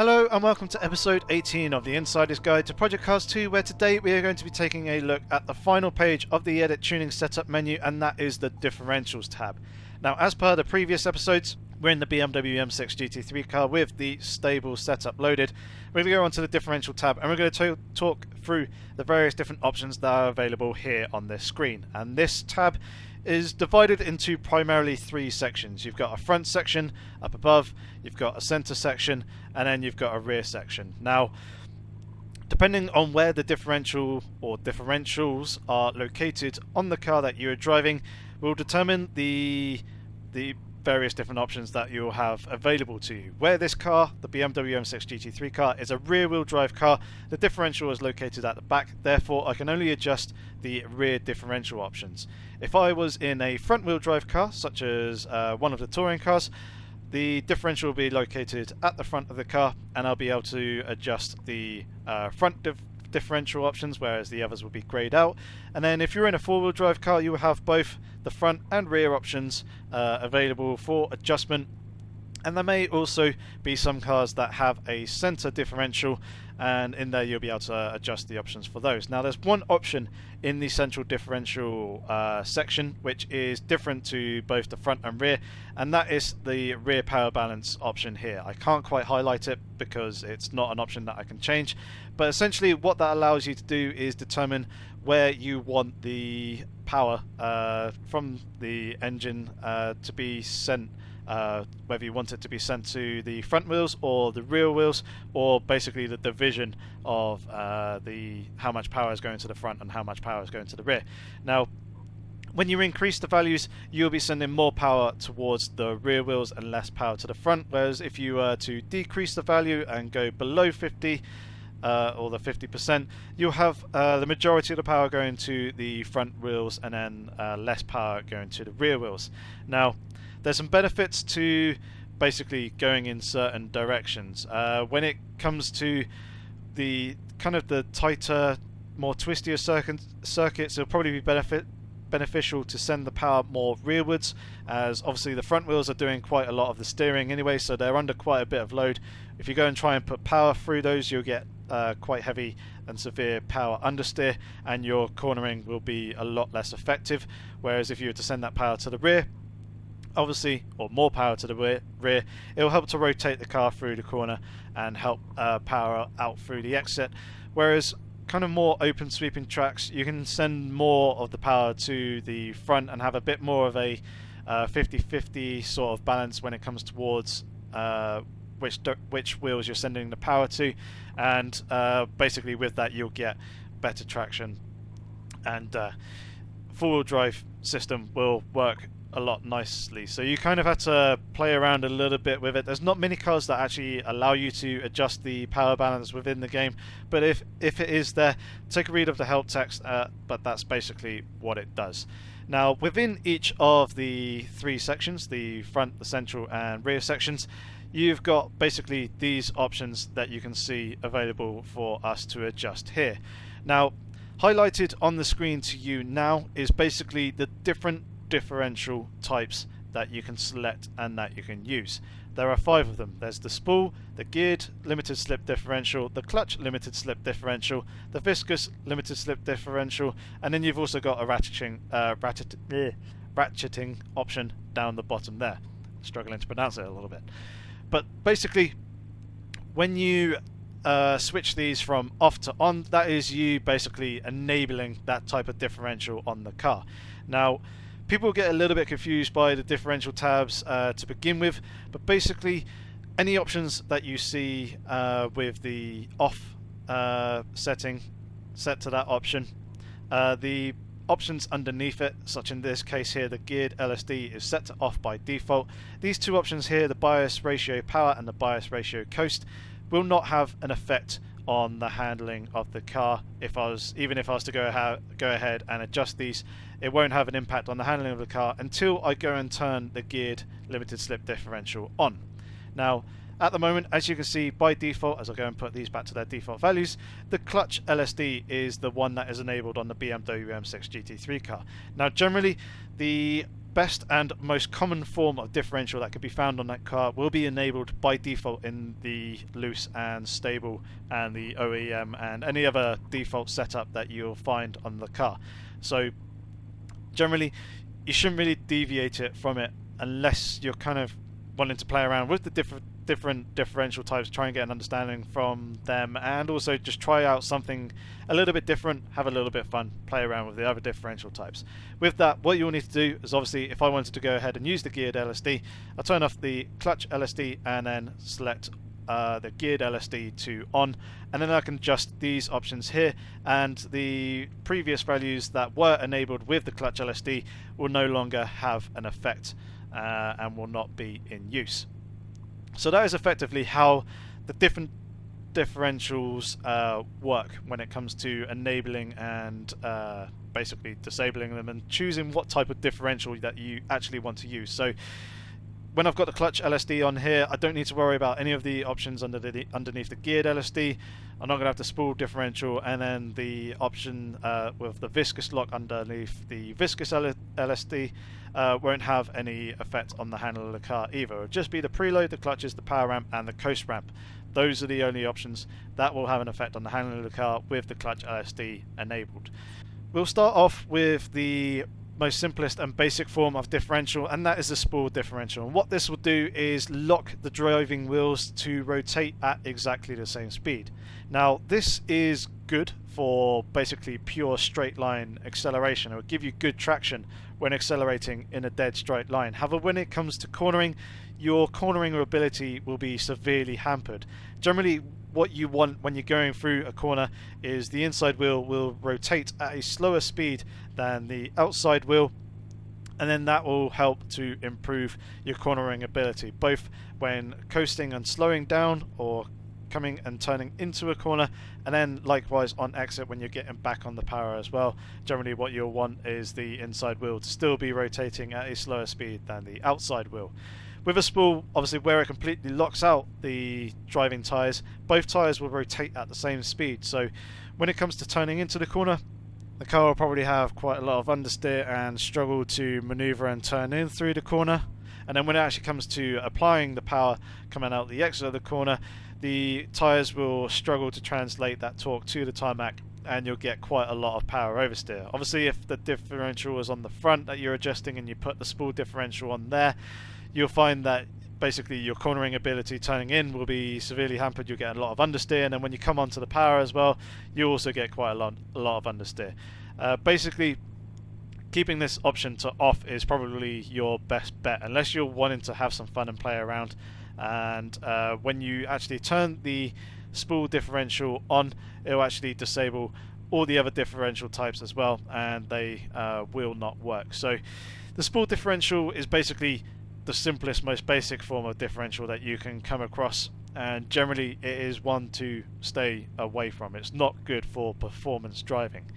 Hello and welcome to episode 18 of the Insider's Guide to Project Cars 2, where today we are going to be taking a look at the final page of the Edit Tuning Setup menu, and that is the Differentials tab. Now, as per the previous episodes, we're in the BMW M6 GT3 car with the stable setup loaded. We're going to go on to the Differential tab and we're going to talk through the various different options that are available here on this screen. And this tab is divided into primarily three sections. You've got a front section up above, you've got a center section, and then you've got a rear section. Now, depending on where the differential or differentials are located on the car that you are driving will determine the various different options that you'll have available to you. Where this car, the BMW M6 GT3 car, is a rear-wheel drive car, the differential is located at the back, therefore I can only adjust the rear differential options. If I was in a front-wheel drive car, such as one of the touring cars, the differential will be located at the front of the car, and I'll be able to adjust the front differential options, whereas the others will be greyed out. And then if you're in a four-wheel drive car, you will have both the front and rear options available for adjustment. And there may also be some cars that have a center differential, and in there you'll be able to adjust the options for those. Now, there's one option in the central differential section which is different to both the front and rear, and that is the rear power balance option here. I can't quite highlight it because it's not an option that I can change, but essentially what that allows you to do is determine where you want the power from the engine to be sent, whether you want it to be sent to the front wheels or the rear wheels, or basically the division of how much power is going to the front and how much power is going to the rear. Now, when you increase the values, you'll be sending more power towards the rear wheels and less power to the front, whereas if you were to decrease the value and go below 50 or the 50%, you'll have the majority of the power going to the front wheels and then less power going to the rear wheels. Now, there's some benefits to basically going in certain directions. When it comes to the kind of the tighter, more twistier circuits, it'll probably be beneficial to send the power more rearwards, as obviously the front wheels are doing quite a lot of the steering anyway, so they're under quite a bit of load. If you go and try and put power through those, you'll get quite heavy and severe power understeer, and your cornering will be a lot less effective. Whereas if you were to send that power to the rear, obviously, or more power to the rear, it will help to rotate the car through the corner and help power out through the exit. Whereas kind of more open sweeping tracks, you can send more of the power to the front and have a bit more of a 50-50 sort of balance when it comes towards which wheels you're sending the power to, and basically with that you'll get better traction, and four-wheel drive system will work a lot nicely. So you kind of have to play around a little bit with it. There's not many cars that actually allow you to adjust the power balance within the game, but if it is there, take a read of the help text, but that's basically what it does. Now, within each of the three sections, the front, the central and rear sections, you've got basically these options that you can see available for us to adjust here. Now, highlighted on the screen to you now is basically the different differential types that you can select and that you can use. There are 5 of them. There's the spool, the geared limited slip differential, the clutch limited slip differential, the viscous limited slip differential, and then you've also got a ratcheting option down the bottom there. Struggling to pronounce it a little bit. But basically, when you switch these from off to on, that is you basically enabling that type of differential on the car. Now, people get a little bit confused by the differential tabs to begin with, but basically any options that you see with the off setting set to that option, the options underneath it, such in this case here the geared LSD, is set to off by default. These two options here, the bias ratio power and the bias ratio coast, will not have an effect on the handling of the car. Even if I was to go ahead and adjust these, it won't have an impact on the handling of the car until I go and turn the geared limited slip differential on. Now, at the moment, as you can see by default, as I go and put these back to their default values, the clutch LSD is the one that is enabled on the BMW M6 GT3 car. Now, generally, the best and most common form of differential that could be found on that car will be enabled by default in the loose and stable and the OEM and any other default setup that you'll find on the car. So generally you shouldn't really deviate it from it unless you're kind of wanting to play around with the different differential types, try and get an understanding from them, and also just try out something a little bit different, have a little bit of fun, play around with the other differential types. With that, what you'll need to do is, obviously, if I wanted to go ahead and use the geared LSD, I'll turn off the clutch LSD and then select the geared LSD to on, and then I can adjust these options here, and the previous values that were enabled with the clutch LSD will no longer have an effect and will not be in use. So that is effectively how the different differentials work when it comes to enabling and basically disabling them and choosing what type of differential that you actually want to use. So when I've got the clutch LSD on here, I don't need to worry about any of the options underneath the geared LSD. I'm not going to have the spool differential, and then the option with the viscous lock underneath the viscous LSD won't have any effect on the handle of the car either. It'll just be the preload, the clutches, the power ramp and the coast ramp. Those are the only options that will have an effect on the handle of the car with the clutch LSD enabled. We'll start off with the most simplest and basic form of differential, and that is the spool differential. And what this will do is lock the driving wheels to rotate at exactly the same speed. Now this is good for basically pure straight line acceleration. It will give you good traction when accelerating in a dead straight line. However, when it comes to cornering, your cornering ability will be severely hampered. Generally, what you want when you're going through a corner is the inside wheel will rotate at a slower speed than the outside wheel, and then that will help to improve your cornering ability, both when coasting and slowing down or coming and turning into a corner, and then likewise on exit when you're getting back on the power as well. Generally what you'll want is the inside wheel to still be rotating at a slower speed than the outside wheel. With a spool, obviously, where it completely locks out the driving tyres, both tyres will rotate at the same speed. So when it comes to turning into the corner, the car will probably have quite a lot of understeer and struggle to manoeuvre and turn in through the corner. And then when it actually comes to applying the power coming out the exit of the corner, the tyres will struggle to translate that torque to the tarmac, and you'll get quite a lot of power oversteer. Obviously, if the differential is on the front that you're adjusting and you put the spool differential on there, you'll find that basically your cornering ability turning in will be severely hampered. You'll get a lot of understeer, and then when you come onto the power as well, you also get quite a lot of understeer. Basically, keeping this option to off is probably your best bet, unless you're wanting to have some fun and play around. And when you actually turn the spool differential on, it will actually disable all the other differential types as well, and they will not work. So the spool differential is basically the simplest, most basic form of differential that you can come across, and generally it is one to stay away from. It's not good for performance driving.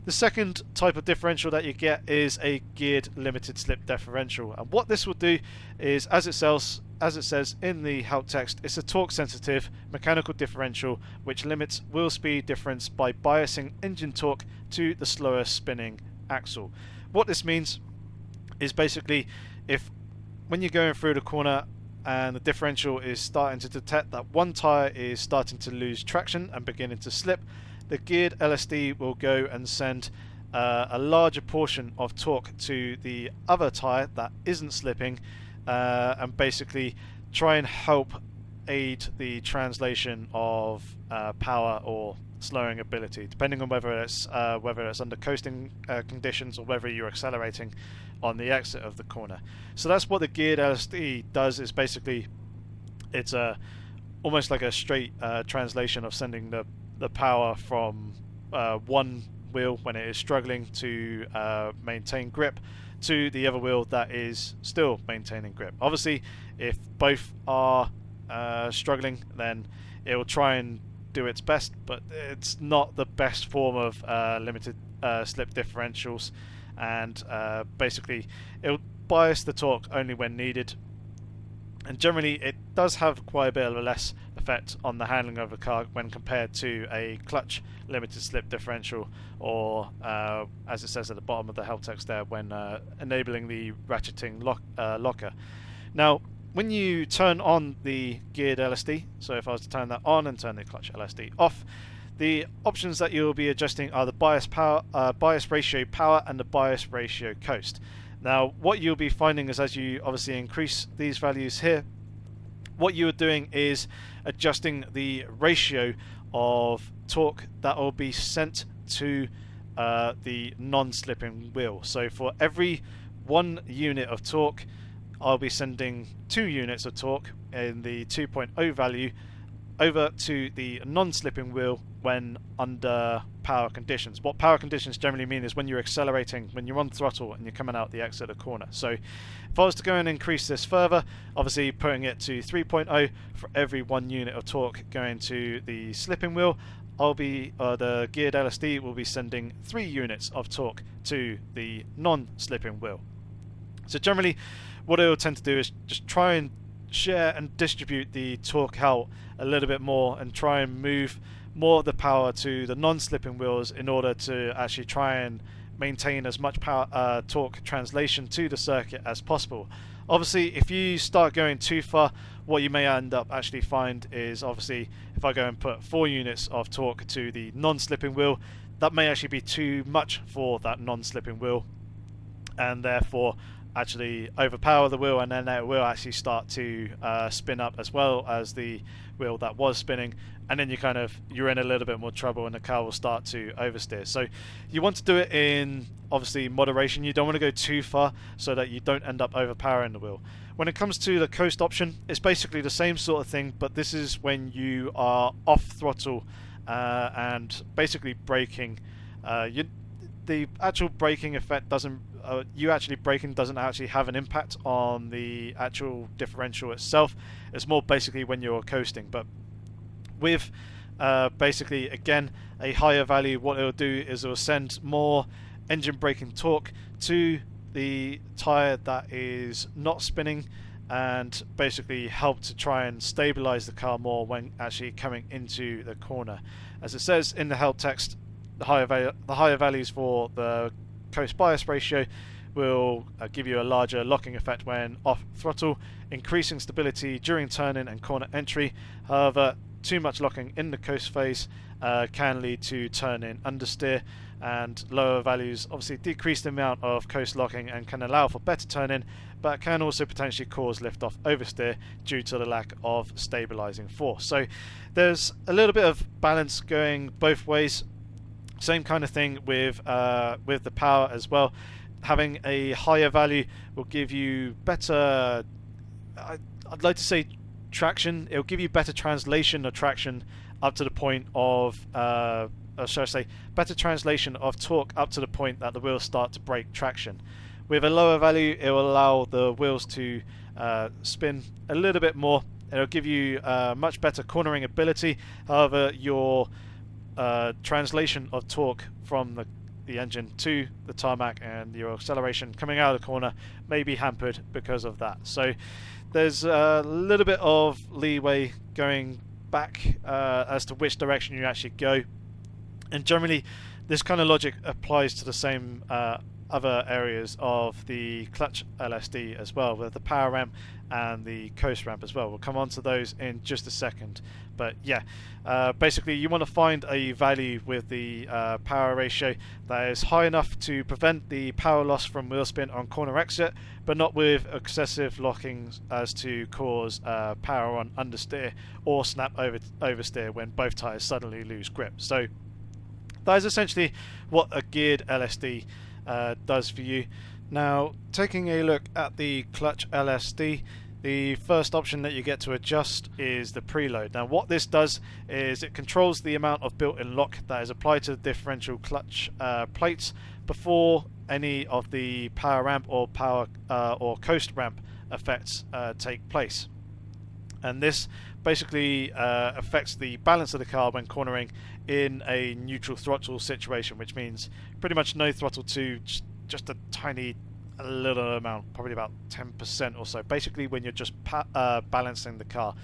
The second type of differential that you get is a geared limited slip differential, and what this will do is, as it says in the help text, it's a torque sensitive mechanical differential which limits wheel speed difference by biasing engine torque to the slower spinning axle. What this means is basically, if when you're going through the corner and the differential is starting to detect that one tyre is starting to lose traction and beginning to slip, the geared LSD will go and send a larger portion of torque to the other tyre that isn't slipping, and basically try and help aid the translation of power or slowing ability, depending on whether it's under coasting conditions or whether you're accelerating on the exit of the corner. So that's what the geared LSD does. Is basically it's almost like a straight translation of sending the power from one wheel when it is struggling to maintain grip to the other wheel that is still maintaining grip. Obviously, if both are struggling, then it will try and do its best, but it's not the best form of limited slip differentials, and basically it will bias the torque only when needed, and generally it does have quite a bit of a less effect on the handling of the car when compared to a clutch limited slip differential, or as it says at the bottom of the help text there, when enabling the ratcheting locker. Now, when you turn on the geared LSD, so if I was to turn that on and turn the clutch LSD off, the options that you'll be adjusting are the bias ratio power and the bias ratio coast. Now, what you'll be finding is, as you obviously increase these values here, what you are doing is adjusting the ratio of torque that will be sent to the non-slipping wheel. So for every 1 unit of torque, I'll be sending 2 units of torque in the 2.0 value over to the non-slipping wheel when under power conditions. What power conditions generally mean is when you're accelerating, when you're on throttle and you're coming out the exit of the corner. So if I was to go and increase this further, obviously putting it to 3.0 for every 1 unit of torque going to the slipping wheel, I'll be the geared LSD will be sending 3 units of torque to the non-slipping wheel. So generally what I will tend to do is just try and share and distribute the torque out a little bit more and try and move more of the power to the non-slipping wheels in order to actually try and maintain as much power torque translation to the circuit as possible. Obviously, if you start going too far, what you may end up actually find is, obviously, if I go and put 4 units of torque to the non-slipping wheel, that may actually be too much for that non-slipping wheel, and therefore actually overpower the wheel, and then it will actually start to spin up as well as the wheel that was spinning, and then you're in a little bit more trouble and the car will start to oversteer. So you want to do it in obviously moderation. You don't want to go too far so that you don't end up overpowering the wheel. When it comes to the coast option, it's basically the same sort of thing, but this is when you are off throttle and basically braking. The actual braking effect doesn't braking doesn't actually have an impact on the actual differential itself. It's more basically when you're coasting. But with basically, again, a higher value, what it'll do is it'll send more engine braking torque to the tyre that is not spinning, and basically help to try and stabilize the car more when actually coming into the corner. As it says in the help text, the higher values for the coast bias ratio will give you a larger locking effect when off throttle, increasing stability during turning and corner entry. However, too much locking in the coast phase can lead to turn-in understeer, and lower values obviously decrease the amount of coast locking and can allow for better turn-in, but can also potentially cause lift-off oversteer due to the lack of stabilizing force. So there's a little bit of balance going both ways. Same kind of thing with the power as well. Having a higher value will give you better, I'd like to say traction. It'll give you better translation of traction up to the point of, or shall I say, better translation of torque up to the point that the wheels start to break traction. With a lower value, it will allow the wheels to spin a little bit more. It'll give you much better cornering ability. However, your translation of torque from the engine to the tarmac and your acceleration coming out of the corner may be hampered because of that. So there's a little bit of leeway going back as to which direction you actually go, and generally this kind of logic applies to the same other areas of the clutch LSD as well, with the power ramp and the coast ramp as well. We'll come on to those in just a second. But yeah, basically you want to find a value with the power ratio that is high enough to prevent the power loss from wheel spin on corner exit, but not with excessive locking as to cause power on understeer or snap oversteer when both tyres suddenly lose grip. So that is essentially what a geared LSD does for you. Now, taking a look at the clutch LSD, the first option that you get to adjust is the preload. Now, what this does is it controls the amount of built-in lock that is applied to the differential clutch plates before any of the power ramp or coast ramp effects take place. And this basically affects the balance of the car when cornering in a neutral throttle situation, which means pretty much no throttle to just a little amount, probably about 10% or so, basically when you're just balancing the car.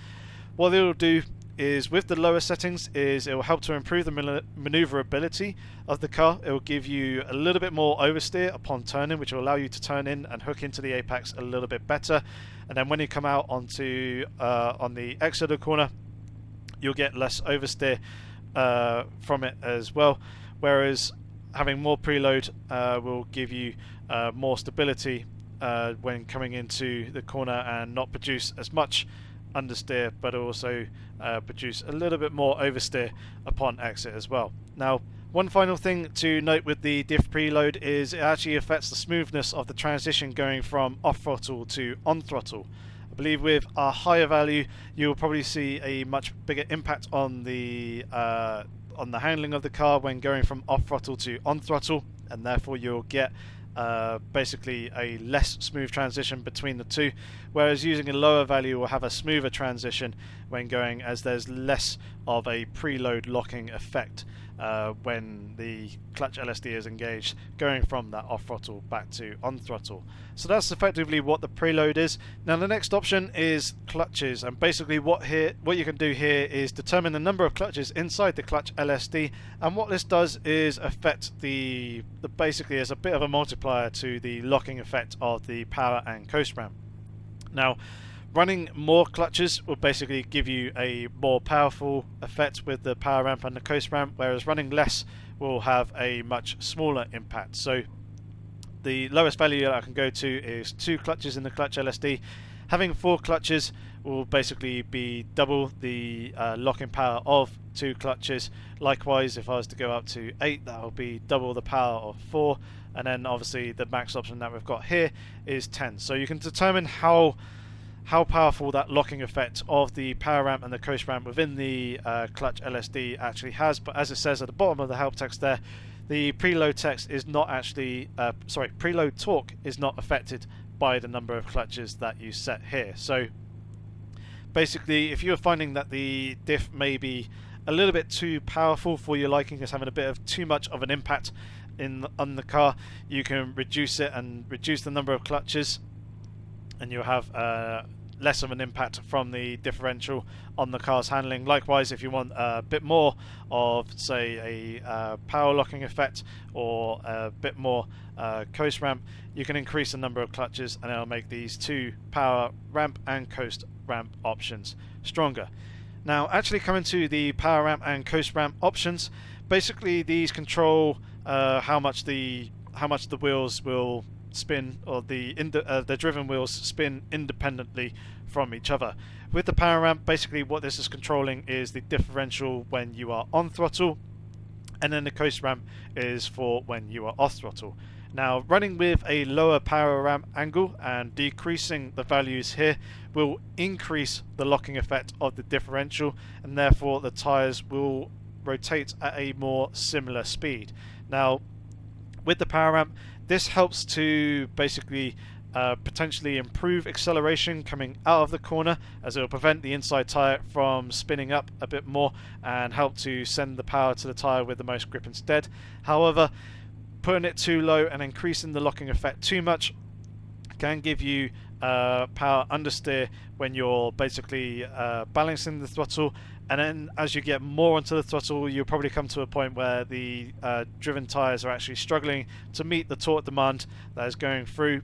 What it'll do is with the lower settings is it will help to improve the maneuverability of the car. It will give you a little bit more oversteer upon turning, which will allow you to turn in and hook into the apex a little bit better. And then when you come out onto on the exit of the corner, you'll get less oversteer from it as well. Whereas having more preload will give you more stability when coming into the corner and not produce as much understeer, but also produce a little bit more oversteer upon exit as well. Now, one final thing to note with the diff preload is it actually affects the smoothness of the transition going from off throttle to on throttle. I believe with a higher value you'll probably see a much bigger impact on the handling of the car when going from off throttle to on throttle, and therefore you'll get basically a less smooth transition between the two, whereas using a lower value will have a smoother transition when going, as there's less of a preload locking effect when the clutch LSD is engaged, going from that off throttle back to on throttle. So that's effectively what the preload is. Now the next option is clutches, and basically what you can do here is determine the number of clutches inside the clutch LSD, and what this does is affect the basically as a bit of a multiplier to the locking effect of the power and coast ramp. Now, running more clutches will basically give you a more powerful effect with the power ramp and the coast ramp, whereas running less will have a much smaller impact. So the lowest value that I can go to is 2 clutches in the clutch LSD. Having 4 clutches will basically be double the locking power of 2 clutches. Likewise, if I was to go up to 8, that will be double the power of 4. And then obviously the max option that we've got here is 10. So you can determine how powerful that locking effect of the power ramp and the coast ramp within the clutch LSD actually has. But as it says at the bottom of the help text there, the preload text is not actually preload torque is not affected by the number of clutches that you set here. So basically, if you're finding that the diff may be a little bit too powerful for your liking, is having a bit of too much of an impact on the car, you can reduce it and reduce the number of clutches, and you'll have less of an impact from the differential on the car's handling. Likewise, if you want a bit more of, say, a power locking effect or a bit more coast ramp, you can increase the number of clutches, and it'll make these 2 power ramp and coast ramp options stronger. Now, actually coming to the power ramp and coast ramp options, basically these control how much the wheels will spin, or the driven wheels spin independently from each other. With the power ramp, basically what this is controlling is the differential when you are on throttle, and then the coast ramp is for when you are off throttle. Now, running with a lower power ramp angle and decreasing the values here will increase the locking effect of the differential, and therefore the tyres will rotate at a more similar speed. Now, with the power ramp, this helps to basically potentially improve acceleration coming out of the corner, as it will prevent the inside tyre from spinning up a bit more and help to send the power to the tyre with the most grip instead. However, putting it too low and increasing the locking effect too much can give you power understeer when you're basically balancing the throttle, and then as you get more onto the throttle, you'll probably come to a point where the driven tyres are actually struggling to meet the torque demand that is going through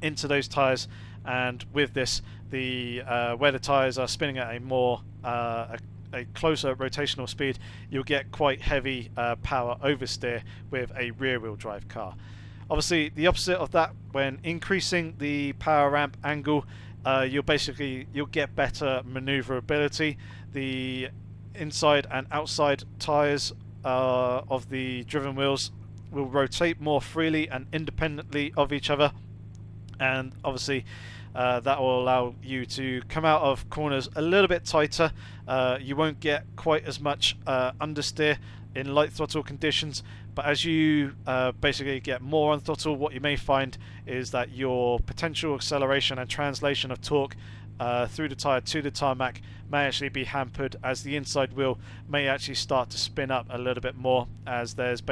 into those tyres, and with this, the where the tyres are spinning at a more a closer rotational speed, you'll get quite heavy power oversteer with a rear wheel drive car. Obviously, the opposite of that, when increasing the power ramp angle, you'll get better maneuverability. The inside and outside tyres of the driven wheels will rotate more freely and independently of each other, and obviously that will allow you to come out of corners a little bit tighter. You won't get quite as much understeer in light throttle conditions, but as you basically get more on throttle, what you may find is that your potential acceleration and translation of torque through the tyre to the tarmac may actually be hampered, as the inside wheel may actually start to spin up a little bit more, as there's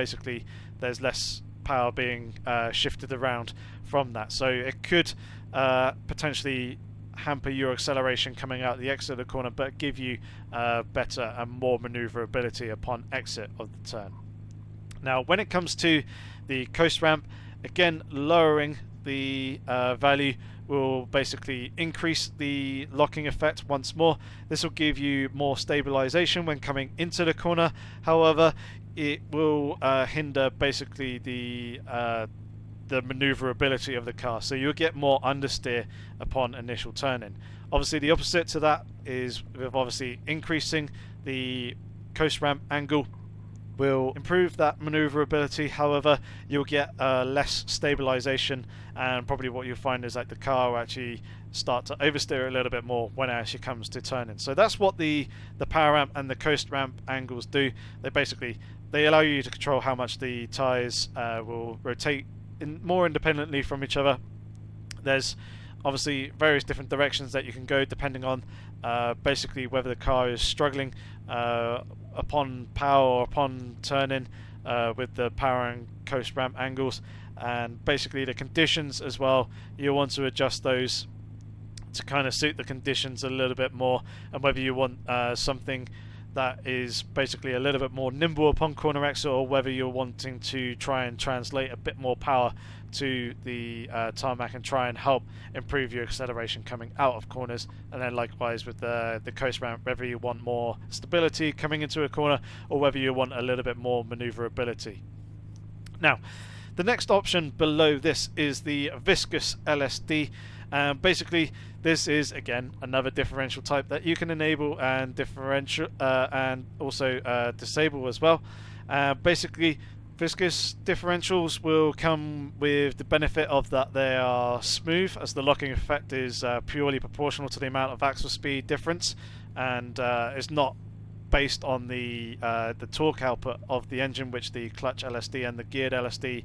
less power being shifted around from that. So it could potentially hamper your acceleration coming out the exit of the corner, but give you better and more maneuverability upon exit of the turn. Now, when it comes to the coast ramp, again, lowering the value will basically increase the locking effect once more. This will give you more stabilization when coming into the corner. However, it will hinder basically the maneuverability of the car, so you'll get more understeer upon initial turning. Obviously, the opposite to that is with obviously increasing the coast ramp angle will improve that maneuverability. However, you'll get less stabilization, and probably what you'll find is like the car will actually start to oversteer a little bit more when it actually comes to turning. So that's what the power ramp and the coast ramp angles do. They allow you to control how much the tires will rotate more independently from each other. There's obviously various different directions that you can go depending on basically whether the car is struggling upon power or upon turning with the power and coast ramp angles, and basically the conditions as well. You'll want to adjust those to kind of suit the conditions a little bit more, and whether you want something that is basically a little bit more nimble upon corner exit, or whether you're wanting to try and translate a bit more power to the tarmac and try and help improve your acceleration coming out of corners. And then likewise with the coast ramp, whether you want more stability coming into a corner or whether you want a little bit more maneuverability. Now, the next option below this is the viscous LSD. Basically, this is again another differential type that you can enable and differential and also disable as well. Basically, viscous differentials will come with the benefit of that they are smooth, as the locking effect is purely proportional to the amount of axle speed difference, and is not based on the torque output of the engine, which the clutch LSD and the geared LSD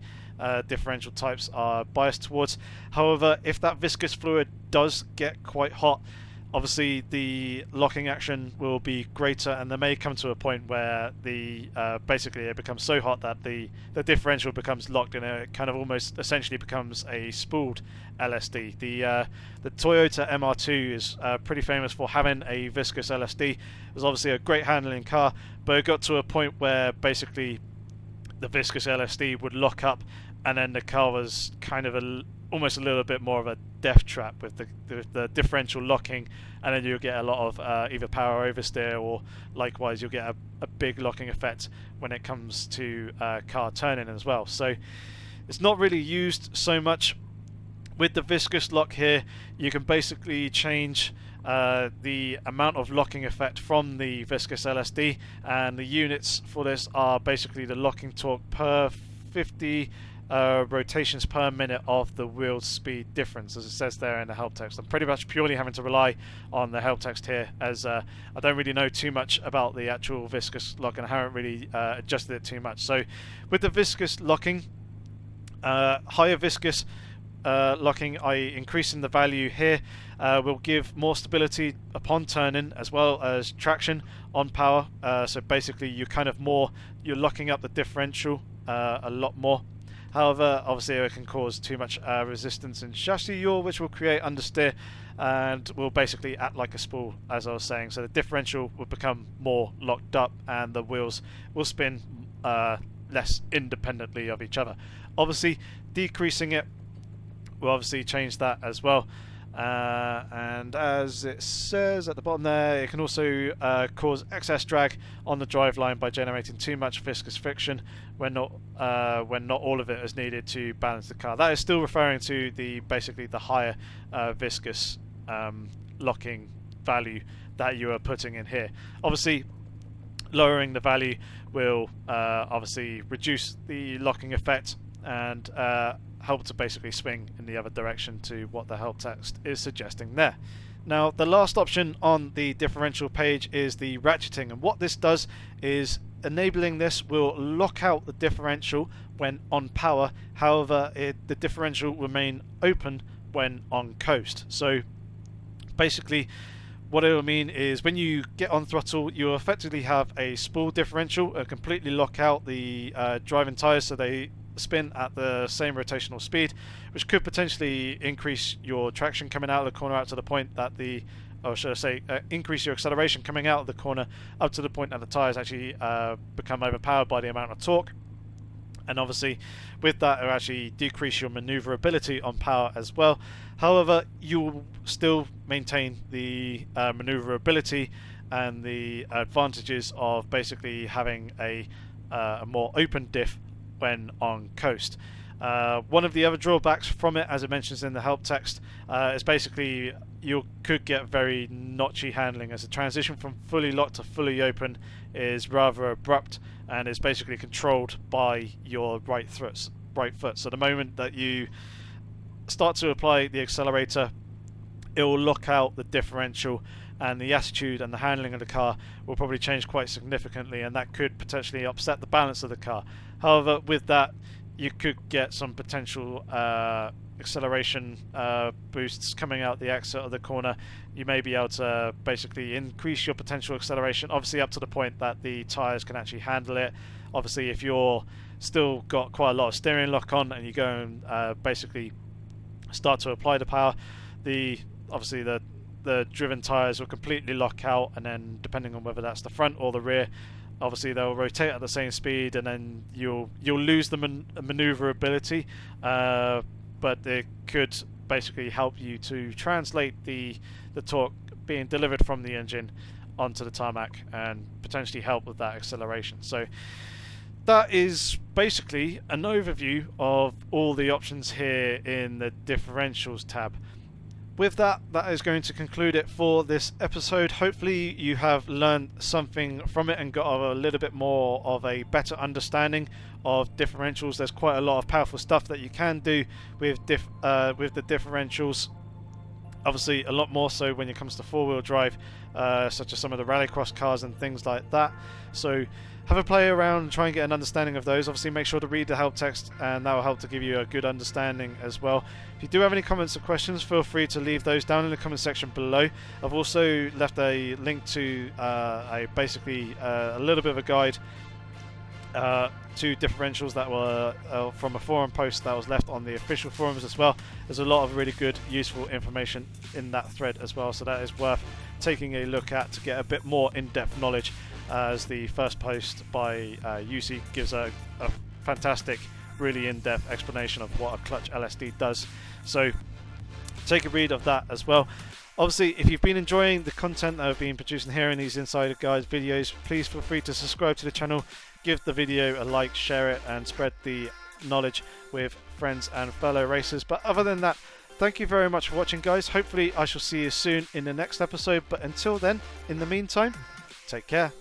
differential types are biased towards. However, if that viscous fluid does get quite hot, obviously the locking action will be greater, and there may come to a point where the basically it becomes so hot that the differential becomes locked, and it kind of almost essentially becomes a spooled LSD. The Toyota MR2 is pretty famous for having a viscous LSD. It was obviously a great handling car, but it got to a point where basically the viscous LSD would lock up, and then the car was kind of almost a little bit more of a death trap with the differential locking, and then you'll get a lot of either power oversteer, or likewise you'll get a big locking effect when it comes to car turning as well. So it's not really used so much. With the viscous lock here, you can basically change the amount of locking effect from the viscous LSD, and the units for this are basically the locking torque per 50 rotations per minute of the wheel speed difference, as it says there in the help text. I'm pretty much purely having to rely on the help text here, as I don't really know too much about the actual viscous lock, and I haven't really adjusted it too much. So with the viscous locking, higher viscous locking, increasing the value here will give more stability upon turning, as well as traction on power. So basically you're locking up the differential a lot more. However, obviously it can cause too much resistance in chassis yaw, which will create understeer and will basically act like a spool, as I was saying. So the differential will become more locked up, and the wheels will spin less independently of each other. Obviously, decreasing it will obviously change that as well. And as it says at the bottom there, it can also cause excess drag on the driveline by generating too much viscous friction when not all of it is needed to balance the car. That is still referring to basically the higher viscous locking value that you are putting in here. Obviously, lowering the value will obviously reduce the locking effect and help to basically swing in the other direction to what the help text is suggesting there. Now, the last option on the differential page is the ratcheting, and what this does is enabling this will lock out the differential when on power. However, the differential will remain open when on coast. So basically what it will mean is when you get on throttle, you effectively have a spool differential, completely lock out the driving tyres, so they spin at the same rotational speed, which could potentially increase your traction coming out of the corner out to the point that the, or should I say, increase your acceleration coming out of the corner up to the point that the tyres actually become overpowered by the amount of torque. And obviously with that it will actually decrease your maneuverability on power as well. However, you will still maintain the maneuverability and the advantages of basically having a more open diff when on coast. One of the other drawbacks from it, as it mentions in the help text, is basically you could get very notchy handling, as the transition from fully locked to fully open is rather abrupt and is basically controlled by your right foot. So the moment that you start to apply the accelerator, it will lock out the differential, and the attitude and the handling of the car will probably change quite significantly, and that could potentially upset the balance of the car. However, with that you could get some potential acceleration boosts coming out the exit of the corner. You may be able to basically increase your potential acceleration, obviously up to the point that the tyres can actually handle it. Obviously if you're still got quite a lot of steering lock on and you go and basically start to apply the power, obviously the driven tyres will completely lock out, and then depending on whether that's the front or the rear, obviously they'll rotate at the same speed, and then you'll lose the maneuverability, but it could basically help you to translate the torque being delivered from the engine onto the tarmac and potentially help with that acceleration. So that is basically an overview of all the options here in the differentials tab. With that is going to conclude it for this episode. Hopefully you have learned something from it and got a little bit more of a better understanding of differentials. There's quite a lot of powerful stuff that you can do with the differentials. Obviously a lot more so when it comes to four-wheel drive, such as some of the rallycross cars and things like that. So have a play around and try and get an understanding of those. Obviously make sure to read the help text, and that will help to give you a good understanding as well. If you do have any comments or questions, feel free to leave those down in the comment section below. I've also left a link to basically a little bit of a guide to differentials that were from a forum post that was left on the official forums as well. There's a lot of really good useful information in that thread as well, so that is worth taking a look at to get a bit more in-depth knowledge, as the first post by UC gives a fantastic, really in-depth explanation of what a clutch LSD does. So take a read of that as well. Obviously, if you've been enjoying the content that I've been producing here in these Insider Guys videos, please feel free to subscribe to the channel, give the video a like, share it, and spread the knowledge with friends and fellow racers. But other than that, thank you very much for watching, guys. Hopefully I shall see you soon in the next episode, but until then, in the meantime, take care.